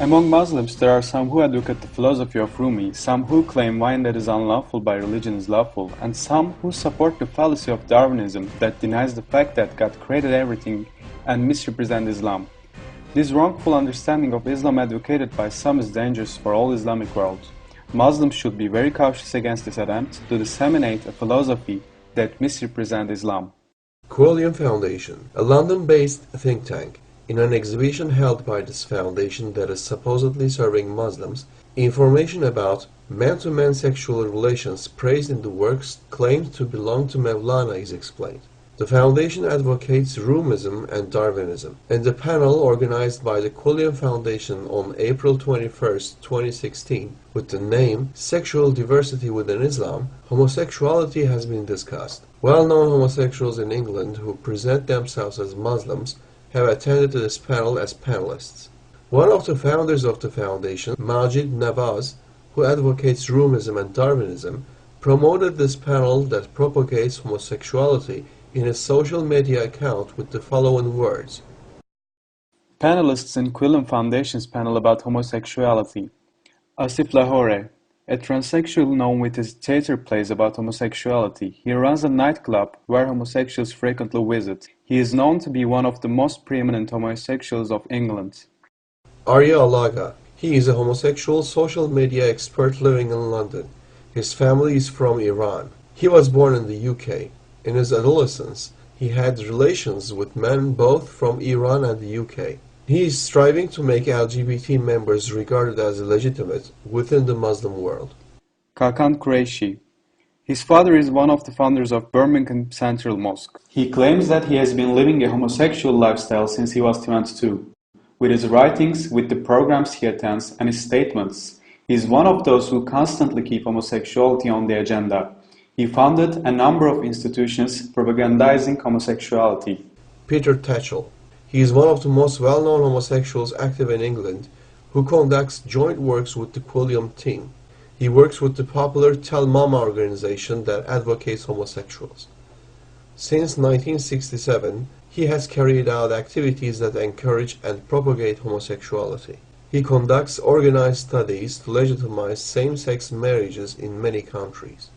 Among Muslims, there are some who advocate the philosophy of Rumi, some who claim wine that is unlawful by religion is lawful, and some who support the fallacy of Darwinism that denies the fact that God created everything and misrepresents Islam. This wrongful understanding of Islam advocated by some is dangerous for all Islamic world. Muslims should be very cautious against this attempt to disseminate a philosophy that misrepresents Islam. Quilliam Foundation, a London-based think tank. In an exhibition held by this foundation that is supposedly serving Muslims, information about man-to-man sexual relations praised in the works claimed to belong to Mevlana is explained. The foundation advocates Rumism and Darwinism. In the panel organized by the Quilliam Foundation on April 21, 2016, with the name Sexual Diversity Within Islam, homosexuality has been discussed. Well-known homosexuals in England who present themselves as Muslims have attended this panel as panelists. One of the founders of the foundation, Majid Nawaz, who advocates Rumism and Darwinism, promoted this panel that propagates homosexuality in his social media account with the following words. Panelists in Quilliam Foundation's panel about homosexuality. Asif Lahore, a transsexual known with his theater plays about homosexuality. He runs a nightclub where homosexuals frequently visit. He is known to be one of the most preeminent homosexuals of England. Arya Alaga. He is a homosexual social media expert living in London. His family is from Iran. He was born in the UK. In his adolescence, he had relations with men both from Iran and the UK. He is striving to make LGBT members regarded as legitimate within the Muslim world. Kakan Qureshi. His father is one of the founders of Birmingham Central Mosque. He claims that he has been living a homosexual lifestyle since he was 22. With his writings, with the programs he attends, and his statements, he is one of those who constantly keep homosexuality on the agenda. He founded a number of institutions propagandizing homosexuality. Peter Tatchell. He is one of the most well-known homosexuals active in England who conducts joint works with the Quilliam team. He works with the popular Tell Mama organization that advocates homosexuals. Since 1967, he has carried out activities that encourage and propagate homosexuality. He conducts organized studies to legitimize same-sex marriages in many countries.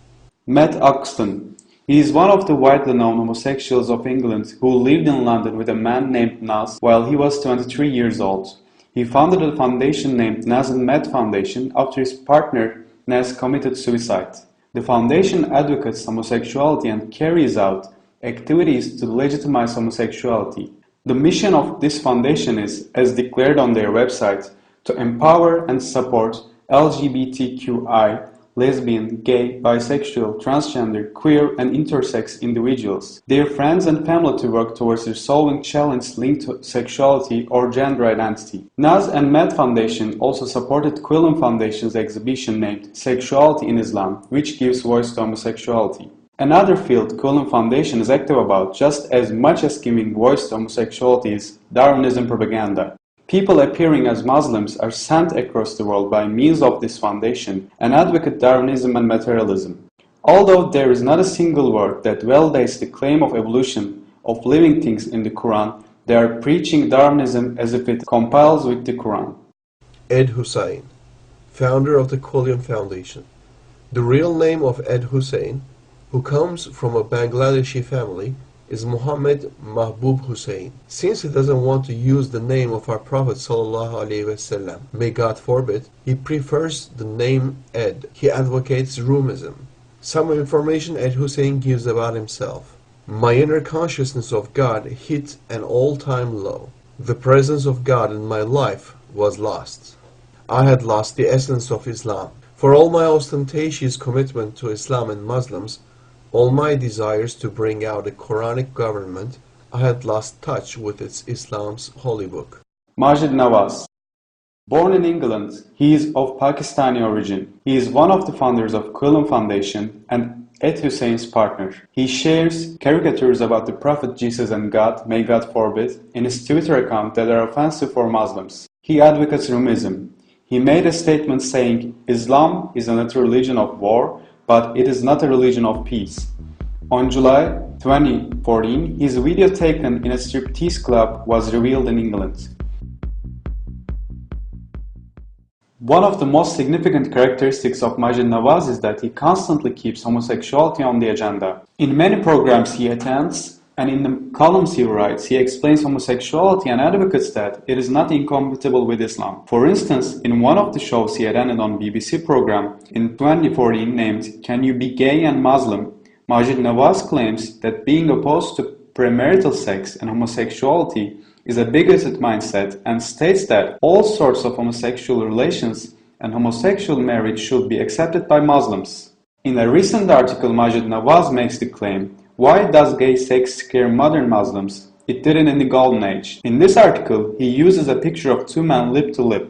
Matt Oxton. He is one of the widely known homosexuals of England who lived in London with a man named Naz while he was 23 years old. He founded a foundation named Naz and Matt Foundation after his partner Naz committed suicide. The foundation advocates homosexuality and carries out activities to legitimize homosexuality. The mission of this foundation is, as declared on their website, to empower and support LGBTQI, lesbian, gay, bisexual, transgender, queer, and intersex individuals, their friends and family to work towards resolving challenges linked to sexuality or gender identity. Naz and Matt Foundation also supported Quilliam Foundation's exhibition named Sexuality in Islam, which gives voice to homosexuality. Another field Quilliam Foundation is active about just as much as giving voice to homosexuality is Darwinism propaganda. People appearing as Muslims are sent across the world by means of this foundation and advocate Darwinism and materialism. Although there is not a single word that validates the claim of evolution of living things in the Quran, they are preaching Darwinism as if it compiles with the Quran. Ed Hussein, founder of the Quilliam Foundation. The real name of Ed Hussein, who comes from a Bangladeshi family, is Muhammad Mahbub Hussein. Since he doesn't want to use the name of our Prophet ﷺ, may God forbid, he prefers the name Ed. He advocates Rumism. Some information Ed Hussein gives about himself. My inner consciousness of God hit an all-time low. The presence of God in my life was lost. I had lost the essence of Islam. For all my ostentatious commitment to Islam and Muslims, all my desires to bring out a Quranic government, I had lost touch with its Islam's holy book. Majid Nawaz. Born in England, he is of Pakistani origin. He is one of the founders of Quilliam Foundation and Ed Hussein's partner. He shares caricatures about the Prophet Jesus and God, may God forbid, in his Twitter account that are offensive for Muslims. He advocates Rumism. He made a statement saying, Islam is not a religion of war, but it is not a religion of peace. On July 2014, his video taken in a striptease club was revealed in England. One of the most significant characteristics of Majid Nawaz is that he constantly keeps homosexuality on the agenda. In many programs he attends, and in the columns he writes, he explains homosexuality and advocates that it is not incompatible with Islam. For instance, in one of the shows he attended on BBC program in 2014 named Can You Be Gay and Muslim, Majid Nawaz claims that being opposed to premarital sex and homosexuality is a bigoted mindset and states that all sorts of homosexual relations and homosexual marriage should be accepted by Muslims. In a recent article, Majid Nawaz makes the claim, "Why does gay sex scare modern Muslims? It didn't in the Golden Age." In this article, he uses a picture of two men lip to lip.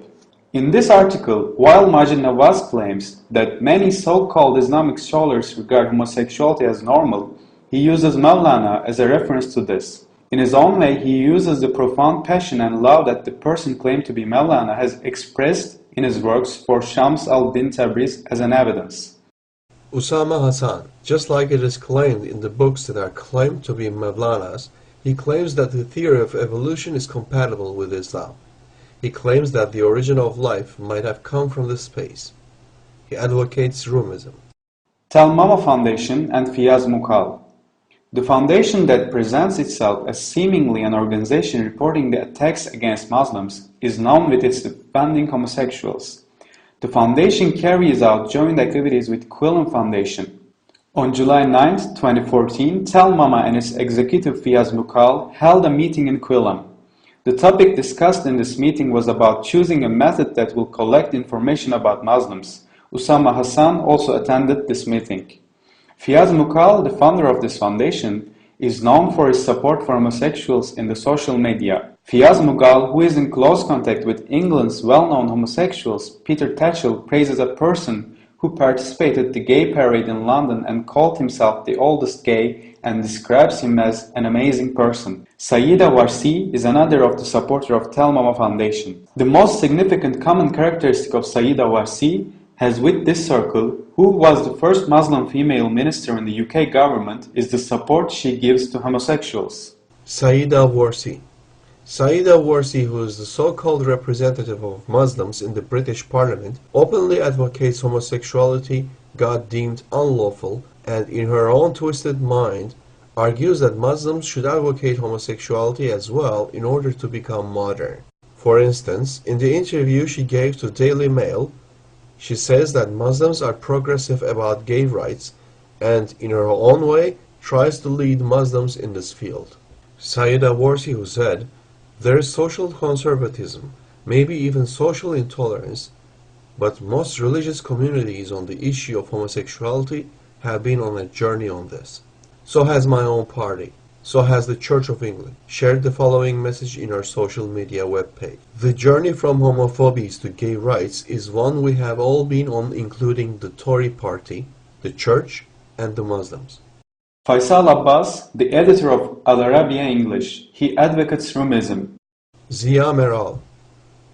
In this article, while Majid Nawaz claims that many so-called Islamic scholars regard homosexuality as normal, he uses Mevlana as a reference to this. In his own way, he uses the profound passion and love that the person claimed to be Mevlana has expressed in his works for Shams al-Din Tabriz as an evidence. Usama Hasan, just like it is claimed in the books that are claimed to be Mevlana's, he claims that the theory of evolution is compatible with Islam. He claims that the origin of life might have come from the space. He advocates Rumism. Tel Mama Foundation and Fiyaz Mughal. The foundation that presents itself as seemingly an organization reporting the attacks against Muslims is known with its defending homosexuals. The foundation carries out joint activities with Quillen Foundation. On July 9, 2014, Tel Mama and its executive Fiyaz Mughal held a meeting in Quillen. The topic discussed in this meeting was about choosing a method that will collect information about Muslims. Usama Hasan also attended this meeting. Fiyaz Mughal, the founder of this foundation, is known for his support for homosexuals in the social media. Fiyaz Mughal, who is in close contact with England's well-known homosexuals, Peter Tatchell, praises a person who participated in the gay parade in London and called himself the oldest gay and describes him as an amazing person. Sayyida Warsi is another of the supporters of Tel Mama Foundation. The most significant common characteristic of Sayyida Warsi has with this circle, who was the first Muslim female minister in the UK government, is the support she gives to homosexuals. Sayyida Warsi. Sayyida Warsi, who is the so-called representative of Muslims in the British Parliament, openly advocates homosexuality, God deemed unlawful, and in her own twisted mind, argues that Muslims should advocate homosexuality as well in order to become modern. For instance, in the interview she gave to Daily Mail, she says that Muslims are progressive about gay rights and, in her own way, tries to lead Muslims in this field. Sayyida Warsi, who said, "There is social conservatism, maybe even social intolerance, but most religious communities on the issue of homosexuality have been on a journey on this. So has my own party. So has the Church of England," shared the following message in our social media webpage. "The journey from homophobia to gay rights is one we have all been on, including the Tory party, the Church, and the Muslims." Faisal Abbas, the editor of Al Arabiya English, he advocates Rumism. Zia Meral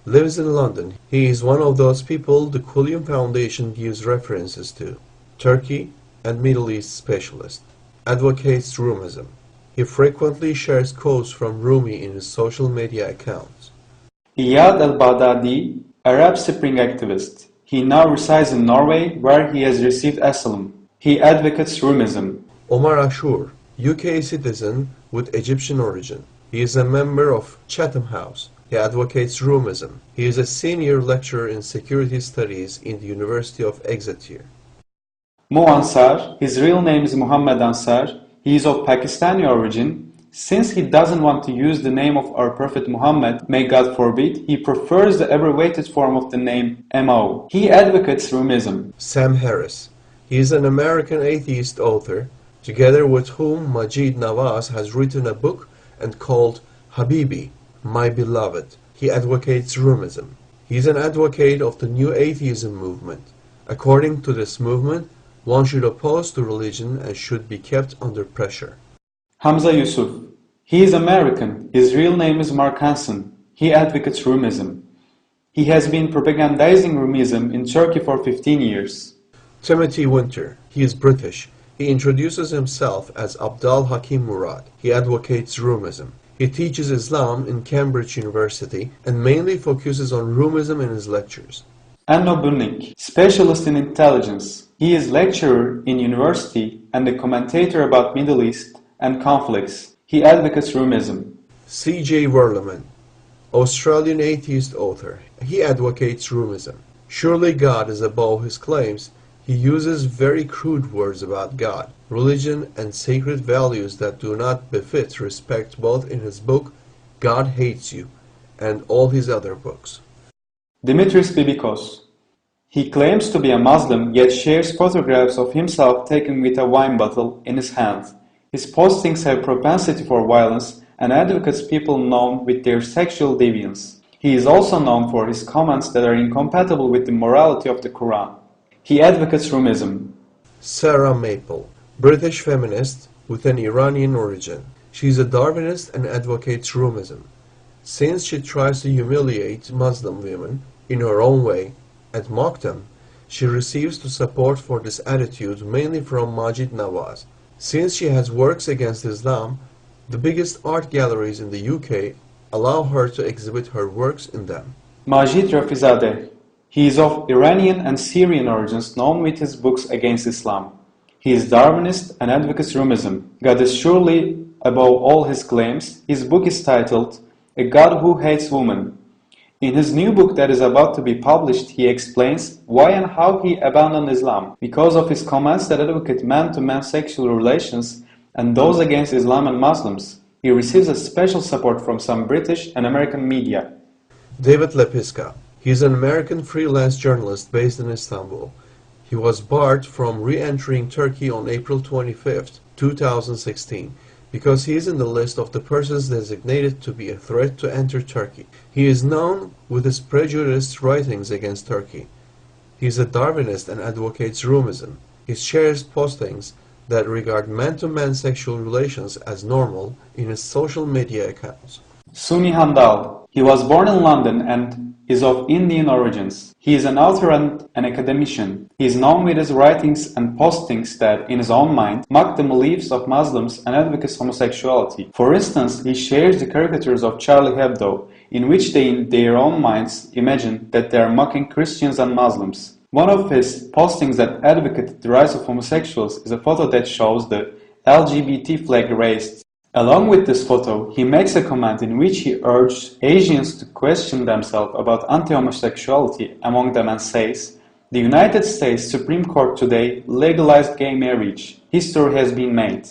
lives in London. He is one of those people the Quillen Foundation gives references to. Turkey and Middle East specialist. Advocates Rumism. He frequently shares quotes from Rumi in his social media accounts. Iyad al-Baghdadi, Arab Spring activist. He now resides in Norway, where he has received asylum. He advocates Rumism. Omar Ashur, UK citizen with Egyptian origin. He is a member of Chatham House. He advocates Rumism. He is a senior lecturer in security studies in the University of Exeter. Mo Ansar, his real name is Muhammad Ansar. He is of Pakistani origin. Since he doesn't want to use the name of our Prophet Muhammad, may God forbid, he prefers the abbreviated form of the name Mo. He advocates Rumism. Sam Harris. He is an American atheist author, together with whom Majid Nawaz has written a book and called Habibi, My Beloved. He advocates Rumism. He is an advocate of the new atheism movement. According to this movement, one should oppose to religion and should be kept under pressure. Hamza Yusuf. He is American. His real name is Mark Hansen. He advocates Rumism. He has been propagandizing Rumism in Turkey for 15 years. Timothy Winter. He is British. He introduces himself as Abdal Hakim Murad. He advocates Rumism. He teaches Islam in Cambridge University and mainly focuses on Rumism in his lectures. Enno Bunnik, specialist in intelligence. He is lecturer in university and a commentator about Middle East and conflicts. He advocates Roomism. C.J. Werleman, Australian atheist author. He advocates Roomism. Surely God is above his claims. He uses very crude words about God, religion, and sacred values that do not befit respect both in his book, God Hates You, and all his other books. Dimitris Bibikos. He claims to be a Muslim, yet shares photographs of himself taken with a wine bottle in his hand. His postings have propensity for violence and advocates people known with their sexual deviance. He is also known for his comments that are incompatible with the morality of the Quran. He advocates Roomism. Sarah Maple, British feminist with an Iranian origin. She is a Darwinist and advocates Roomism. Since she tries to humiliate Muslim women in her own way and mock them, she receives the support for this attitude mainly from Majid Nawaz. Since she has works against Islam, the biggest art galleries in the UK allow her to exhibit her works in them. Majid Rafizadeh. He is of Iranian and Syrian origins, known with his books against Islam. He is Darwinist and advocates Roomism. God is surely above all his claims. His book is titled A God Who Hates Women. In his new book that is about to be published, he explains why and how he abandoned Islam. Because of his comments that advocate man-to-man sexual relations and those against Islam and Muslims, he receives a special support from some British and American media. David Lepiska. He is an American freelance journalist based in Istanbul. He was barred from re-entering Turkey on April 25, 2016, because he is in the list of the persons designated to be a threat to enter Turkey. He is known with his prejudiced writings against Turkey. He is a Darwinist and advocates Roomism. He shares postings that regard man-to-man sexual relations as normal in his social media accounts. Suni Handal. He was born in London and is of Indian origins. He is an author and an academician. He is known with his writings and postings that, in his own mind, mock the beliefs of Muslims and advocates homosexuality. For instance, he shares the caricatures of Charlie Hebdo, in which they, in their own minds, imagine that they are mocking Christians and Muslims. One of his postings that advocated the rise of homosexuals is a photo that shows the LGBT flag raised. Along with this photo, he makes a comment in which he urged Asians to question themselves about anti-homosexuality among them and says, "The United States Supreme Court today legalized gay marriage. History has been made."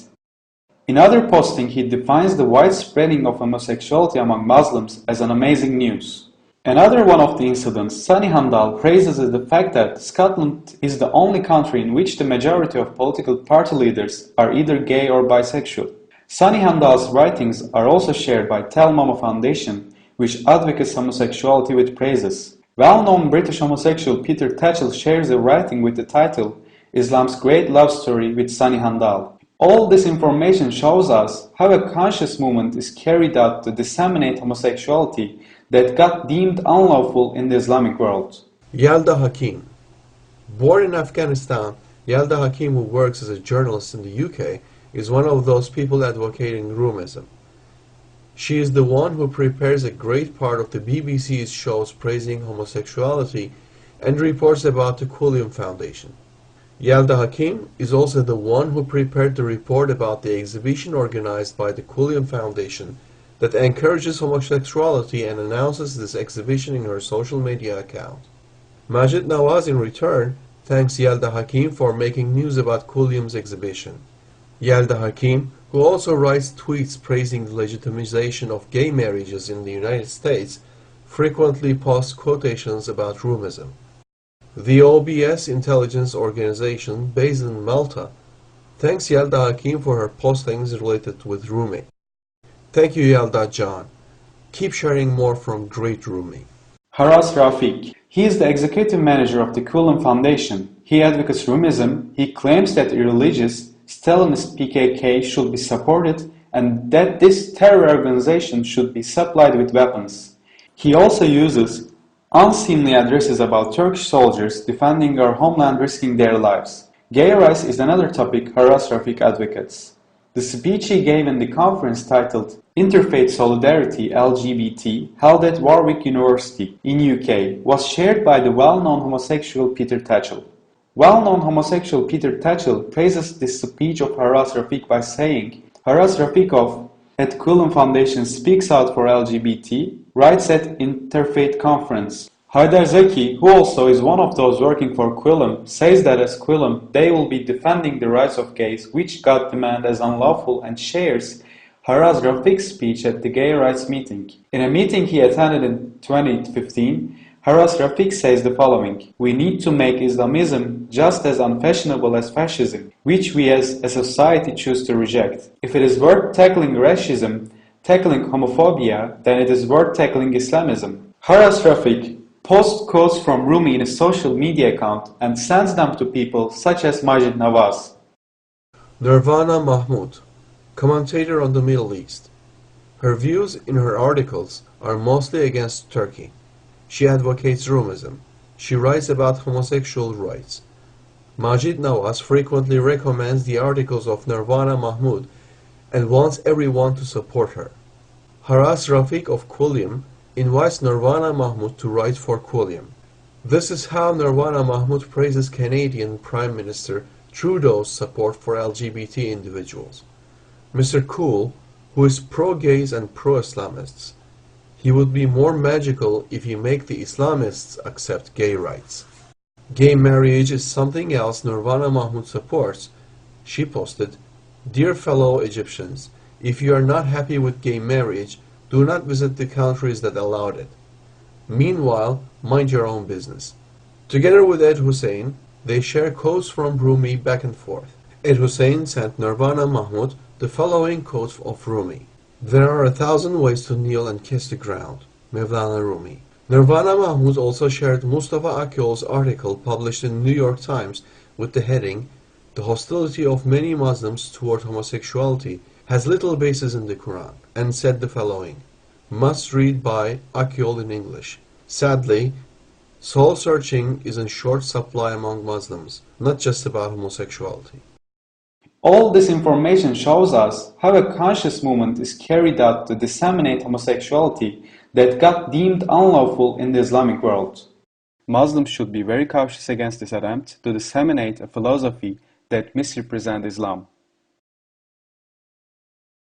In other posting, he defines the widespreading of homosexuality among Muslims as an amazing news. Another one of the incidents Sani Handal praises is the fact that Scotland is the only country in which the majority of political party leaders are either gay or bisexual. Sani Handal's writings are also shared by Tell Mama Foundation, which advocates homosexuality with praises. Well-known British homosexual Peter Tatchell shares a writing with the title Islam's Great Love Story with Sani Handal. All this information shows us how a conscious movement is carried out to disseminate homosexuality that got deemed unlawful in the Islamic world. Yelda Hakim. Born in Afghanistan, Yelda Hakim, who works as a journalist in the UK, is one of those people advocating Roomism. She is the one who prepares a great part of the BBC's shows praising homosexuality and reports about the Quilliam Foundation. Yelda Hakim is also the one who prepared the report about the exhibition organized by the Quilliam Foundation that encourages homosexuality and announces this exhibition in her social media account. Majid Nawaz, in return, thanks Yelda Hakim for making news about Quilliam's exhibition. Yelda Hakim, who also writes tweets praising the legitimization of gay marriages in the United States, frequently posts quotations about Roomism. The OBS intelligence organization based in Malta thanks Yelda Hakim for her postings related with Rumi. Thank you, Yelda John. Keep sharing more from great Rumi. Haras Rafiq. He is the executive manager of the Quilliam Foundation. He advocates Roomism. He claims that irreligious Stalinist PKK should be supported and that this terror organization should be supplied with weapons. He also uses unseemly addresses about Turkish soldiers defending our homeland risking their lives. Gay rights is another topic Haras Rafiq advocates. The speech he gave in the conference titled Interfaith Solidarity LGBT, held at Warwick University in UK, was shared by the well-known homosexual Peter Tatchell. Well-known homosexual Peter Tatchell praises this speech of Haras Rafiq by saying, Haras Rafiqov at Quillen Foundation speaks out for LGBT rights at Interfaith Conference. Haydar Zeki, who also is one of those working for Quillen, says that as Quillen, they will be defending the rights of gays, which God deemed as unlawful, and shares Haras Rafiq's speech at the gay rights meeting. In a meeting he attended in 2015, Haras Rafiq says the following: "We need to make Islamism just as unfashionable as fascism, which we as a society choose to reject. If it is worth tackling racism, tackling homophobia, then it is worth tackling Islamism." Haras Rafiq posts quotes from Rumi in a social media account and sends them to people such as Majid Nawaz. Nirvana Mahmood, commentator on the Middle East. Her views in her articles are mostly against Turkey. She advocates Rumism. She writes about homosexual rights. Majid Nawaz frequently recommends the articles of Nirvana Mahmood and wants everyone to support her. Haras Rafiq of Quilliam invites Nirvana Mahmood to write for Quilliam. This is how Nirvana Mahmood praises Canadian Prime Minister Trudeau's support for LGBT individuals. Mr. Cool, who is pro-gays and pro-Islamists. He would be more magical if he make the Islamists accept gay rights. Gay marriage is something else Nirvana Mahmood supports. She posted, "Dear fellow Egyptians, if you are not happy with gay marriage, do not visit the countries that allowed it. Meanwhile, mind your own business." Together with Ed Hussein, they share quotes from Rumi back and forth. Ed Hussein sent Nirvana Mahmood the following quote of Rumi: "There are 1,000 ways to kneel and kiss the ground." Mevlana Rumi. Nirvana Mahmood also shared Mustafa Akyol's article published in the New York Times with the heading, "The hostility of many Muslims toward homosexuality has little basis in the Quran," and said the following: "Must read by Akyol in English. Sadly, soul searching is in short supply among Muslims, not just about homosexuality." All this information shows us how a conscious movement is carried out to disseminate homosexuality that got deemed unlawful in the Islamic world. Muslims should be very cautious against this attempt to disseminate a philosophy that misrepresents Islam.